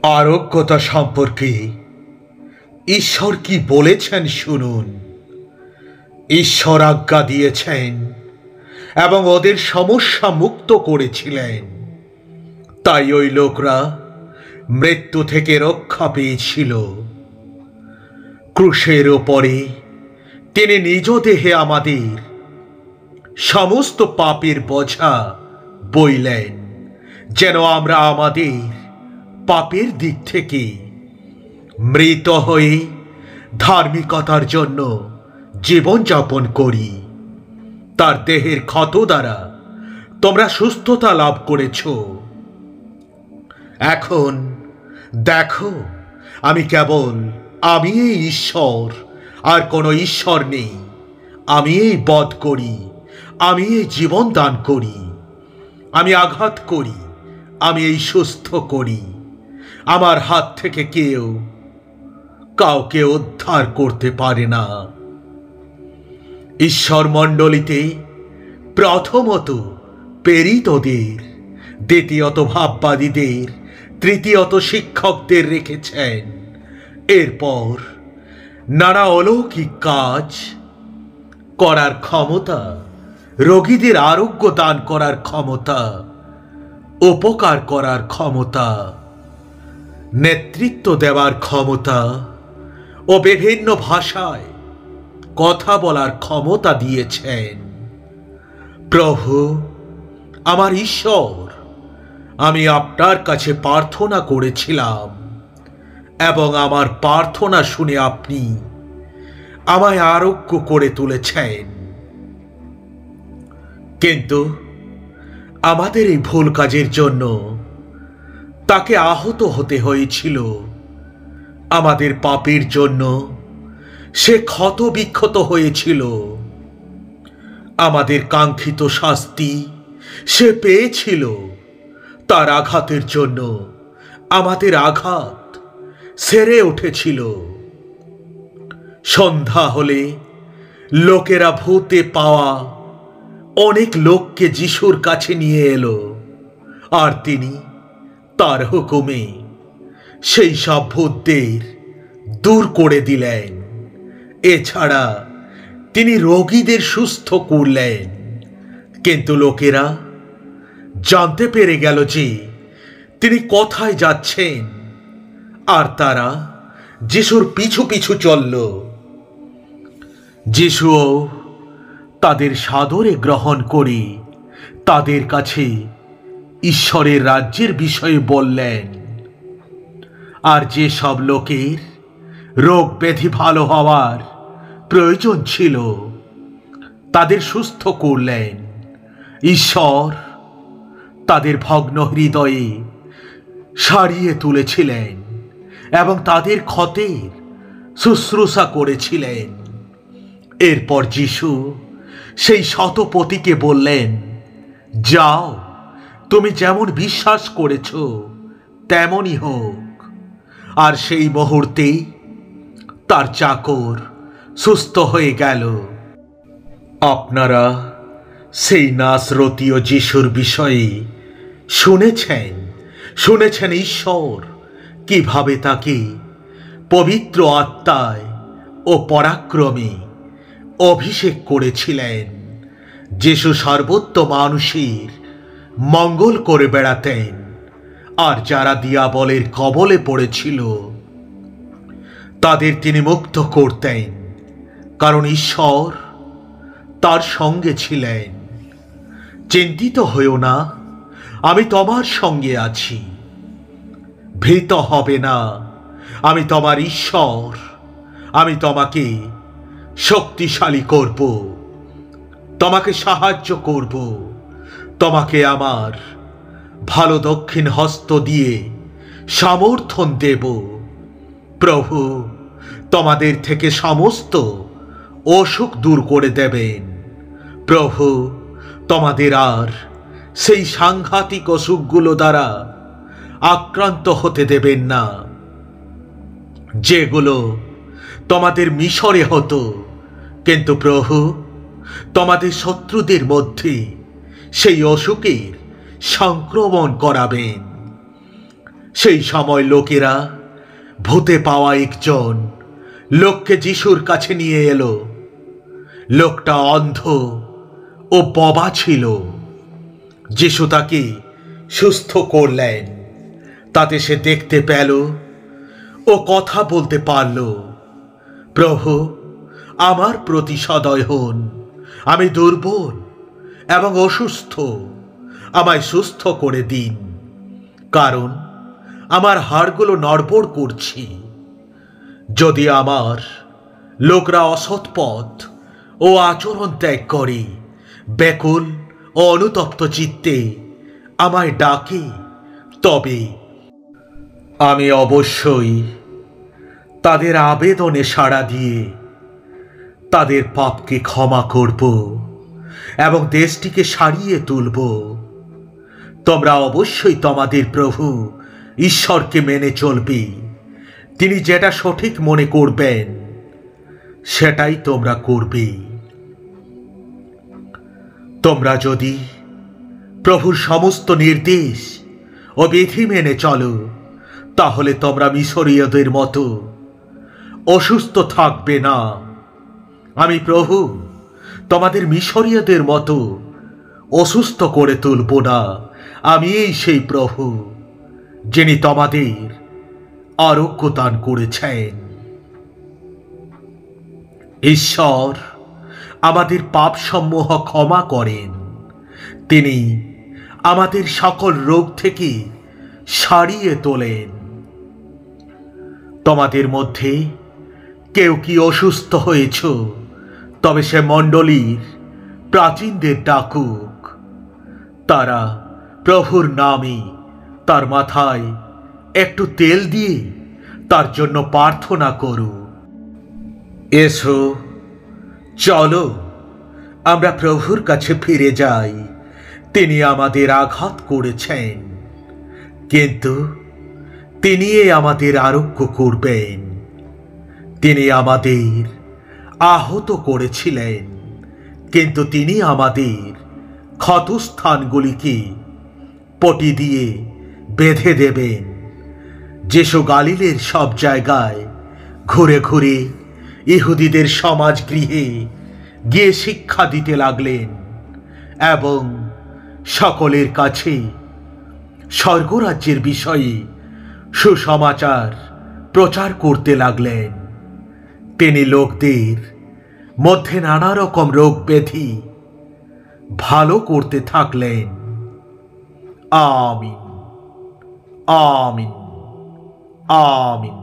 আরোগ্যতা সম্পর্কে ঈশ্বর কি বলেছেন শুনুন। ঈশ্বর আজ্ঞা দিয়েছেন এবং ওদের সমস্যা মুক্ত করেছিলেন, তাই ওই লোকরা মৃত্যু থেকে রক্ষা পেয়েছিল। ক্রুশের ওপরে তিনি নিজ দেহে আমাদের সমস্ত পাপের বোঝা বইলেন, যেন আমরা আমাদের পাপের দিক থেকে মৃত হয়ে ধার্মিকতার জন্য জীবনযাপন করি। তার দেহের ক্ষত দ্বারা তোমরা সুস্থতা লাভ করেছ। এখন দেখো, আমি এই ঈশ্বর, আর কোনো ঈশ্বর নেই। আমি এই বধ করি, আমি এই জীবন দান করি, আমি আঘাত করি, আমি এই সুস্থ করি। আমার হাত থেকে কেউ কাউকে উদ্ধার করতে পারে না। ঈশ্বর মণ্ডলীতে প্রথমত প্রেরিতদের, দ্বিতীয়ত ভাববাদীদের, তৃতীয়ত শিক্ষকদের রেখেছেন। এরপর নানা অলৌকিক কাজ করার ক্ষমতা, রোগীদের আরোগ্য দান করার ক্ষমতা, উপকার করার ক্ষমতা, নেতৃত্ব দেওয়ার ক্ষমতা ও বিভিন্ন ভাষায় কথা বলার ক্ষমতা দিয়েছেন। প্রভু আমার ঈশ্বর, আমি আপনার কাছে প্রার্থনা করেছিলাম এবং আমার প্রার্থনা শুনে আপনি আমায় আরোগ্য করে তুলেছেন। কিন্তু আমাদের এই ভুল কাজের জন্য তাকে আহত হতে হয়েছিল। আমাদের পাপের জন্য সে ক্ষত বিক্ষত হয়েছিল। আমাদের কাঙ্ক্ষিত শাস্তি সে পেয়েছিল। তার আঘাতের জন্য আমাদের আঘাত সেরে উঠেছিল। সন্ধ্যা হলে লোকেরা ভূতে পাওয়া অনেক লোককে যিশুর কাছে নিয়ে এলো, আর তিনি তার হুকুমে সেই সব ভূতদের দূর করে দিলেন। এছাড়া তিনি রোগীদের সুস্থ করলেন। কিন্তু লোকেরা জানতে পেরে গেল যে তিনি কোথায় যাচ্ছেন, আর তারা যিশুর পিছু পিছু চলল। যিশুও তাদের সাদরে গ্রহণ করে তাদের কাছে ঈশ্বরের রাজ্যের বিষয়ে বললেন। আর যে সব লোকের রোগ ব্যাধি ভালো হওয়ার প্রয়োজন ছিল তাদের সুস্থ করলেন। ঈশ্বর তাদের ভগ্ন হৃদয়ে সারিয়ে তুলেছিলেন এবং তাদের ক্ষতের শুশ্রূষা করেছিলেন। এরপর যিশু সেই শতপতিকে বললেন, যাও, তুমি যেমন বিশ্বাস করেছ তেমনই হোক। আর সেই মুহূর্তেই তার চাকর সুস্থ হয়ে গেল। আপনারা সেই নাসরতীয় যিশুর বিষয়ে শুনেছেন ঈশ্বর কিভাবে তাকে পবিত্র আত্মায় ও পরাক্রমে অভিষেক করেছিলেন। যিশু সর্বত্র মানুষের মঙ্গল করে বেড়াতেন, আর যারা দিয়াবলের কবলে পড়েছিল তাদের তিনি মুক্ত করতেন, কারণ ঈশ্বর তার সঙ্গে ছিলেন। চিন্তিত হইও না, আমি তোমার সঙ্গে আছি। ভীত হবে না, আমি তোমার ঈশ্বর। আমি তোমাকে শক্তিশালী করব, তোমাকে সাহায্য করব, তোমাকে আমার ভালো দক্ষিণ হস্ত দিয়ে সমর্থন দেব। প্রভু তোমাদের থেকে সমস্ত অসুখ দূর করে দেবেন। প্রভু তোমাদের আর সেই সাংঘাতিক অসুখগুলো দ্বারা আক্রান্ত হতে দেবেন না, যেগুলো তোমাদের মিশরে হতো। কিন্তু প্রভু তোমাদের শত্রুদের মধ্যে সেই অসুখের সংক্রমণ করাবেন। সেই সময় লোকেরা ভূতে পাওয়া একজন লোককে যিশুর কাছে নিয়ে এলো। লোকটা অন্ধ ও বোবা ছিল। যিশু তাকে সুস্থ করলেন। তাতে সে দেখতে পেল ও কথা বলতে পারল। প্রভু, আমার প্রতি সদয় হন। আমি দুর্বল এবং অসুস্থ। আমায় সুস্থ করে দিন, কারণ আমার হাড়গুলো নড়বড় করছে। যদি আমার লোকরা অসৎ পথ ও আচরণ ত্যাগ করে ব্যাকুল ও অনুতপ্ত চিত্তে আমায় ডাকে, তবে আমি অবশ্যই তাদের আবেদনে সাড়া দিয়ে তাদের পাপকে ক্ষমা করব এবং দেশটিকে সারিয়ে তুলব। তোমরা অবশ্যই তোমাদের প্রভু ঈশ্বরকে মেনে চলবে। তিনি যেটা সঠিক মনে করবেন সেটাই তোমরা করবে। তোমরা যদি প্রভুর সমস্ত নির্দেশ ও বিধি মেনে চলো, তাহলে তোমরা মিশরীয়দের মতো অসুস্থ থাকবে না। আমি প্রভু তোমাদের মিশরীয়দের মতো অসুস্থ করে তুলব না। আমি সেই প্রভু যিনি তোমাদের আরোগ্য দান করেছেন। ঈশ্বর আমাদের পাপসমূহ ক্ষমা করেন। তিনি আমাদের সকল রোগ থেকে সারিয়ে তোলেন। তোমাদের মধ্যে কেউ কি অসুস্থ হয়েছ, তবে সে মণ্ডলীর প্রাচীনদের ডাকুক। তারা প্রভুর নামে তার মাথায় একটু তেল দিয়ে তার জন্য প্রার্থনা করুক। এসো, চলো আমরা প্রভুর কাছে ফিরে যাই। তিনি আমাদের আঘাত করেছেন, কিন্তু তিনি আমাদের আরোগ্য করবেন। তিনি আমাদের আহত করেছিলেন, কিন্তু তিনি আমাদের ক্ষতস্থানগুলিকে পটি দিয়ে বেঁধে দেবেন। যিশু গালিলের সব জায়গায় ঘুরে ঘুরে ইহুদিদের সমাজ গৃহে গিয়ে শিক্ষা দিতে লাগলেন এবং সকলের কাছে স্বর্গরাজ্যের বিষয়ে সুসমাচার প্রচার করতে লাগলেন। তিনি লোকদের মধ্যে নানা রকম রোগ ব্যাধি ভালো করতে থাকলেন। আমিন, আমিন, আমিন।